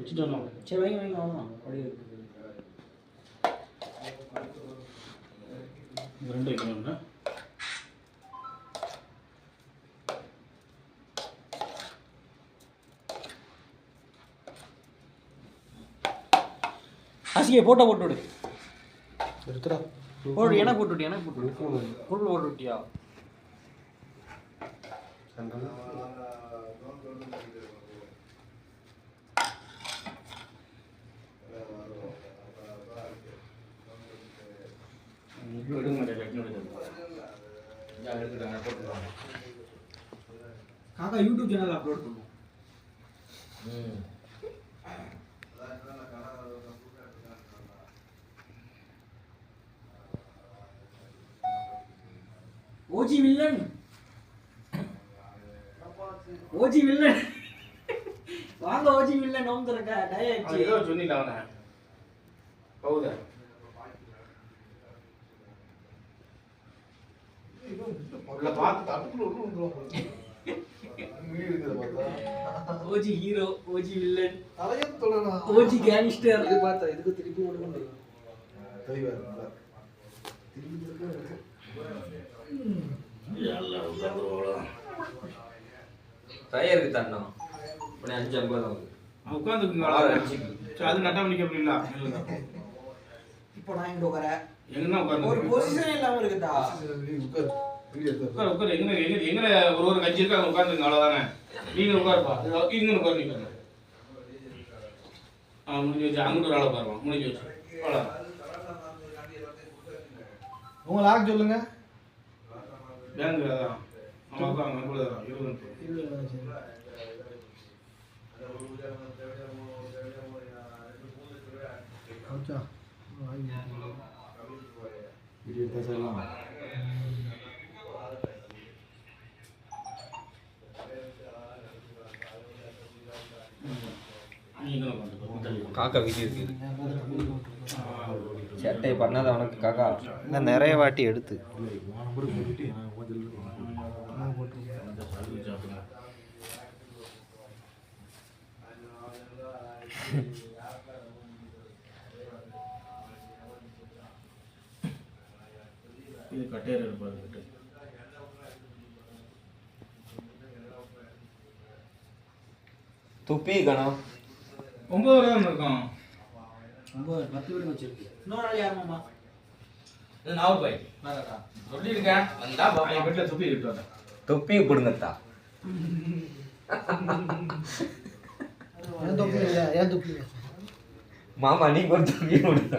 வச்சுட்டோம். சரி வைங்க வைங்க அவ்வளோதான். அப்படியே ரெண்டு வைக்கணும்னா ஆசியை போட்டோ போட்டு விடு. எடுத்துடா போடு. எனக்கு போட்டு விட்டியா? எனக்கு போட்டு விடு. போட்டு விட்டியா? காக்கா யூடியூப் சேனல் அப்லோட் பண்ணுவோம். ஓஜி வில்லன், ஓஜி வில்லன் வாங்க. ஓஜி வில்லன் நோம் தரக்கா டயட் ஏதோ சொன்னில அவன பவுதர் உள்ள பாத்து தட்டுல வந்துரும். ஓஜி ஹீரோ, ஓஜி வில்லன், தலைய தொடனா, ஓஜி கேங்ஸ்டர். இது பார்த்தா இதுக்கு திருப்பி ஓடுங்க. தெளிவா இருக்கா? திருப்பி இருக்கு. எல்லாம் உட்கார்ந்துறோம். டயருக்கு தண்ணா. உடனே 5:50 ஆகுது. உட்கார்ந்துக்குங்க. அது நட்டா பண்ணிக்க முடியல. இப்போ நான் இங்க உட்காரேன். எங்கனா உட்கார்ந்து ஒரு பொசிஷன் இல்லாம இருக்குடா. உட்கார் எங்க ஒரு கட்சி இருக்கு. அங்க உட்கார்ந்துங்க. அவ்வளவுதானே. நீங்க உட்காருப்பா. இங்க உட்கார் நீங்க. முடிஞ்சு வச்சு அங்கிட்டு ஒரு ஆளை பாருங்க. முடிஞ்சு வச்சு அவ்வளவுதான். உங்க லாக் சொல்லுங்க. பேங்க் அதான் நமக்கு அங்கே கூட 20 காக்கா வீடியோ இருக்குது. சேட்டை பண்ணாத அவனுக்கு காக்கா நான் நிறைய வாட்டி எடுத்து இது கட்டையர் இருப்பாரு. துப்பி கணம் 9 தான் இருக்கும். 9 10 வீடு வச்சிருக்கு. இன்னொரு ஆள் யார் மாமா? இது நாவல் பாய். நாகக்கா சொல்லிருக்கேன். வந்தா பாப்பா வீட்ல துப்பி இருக்கு. தொப்பி போடுங்கத்தா. ஏன் தொப்பி இல்ல? ஏன் தொப்பி? மாமா நீ ஒரு தொப்பி போடுங்க.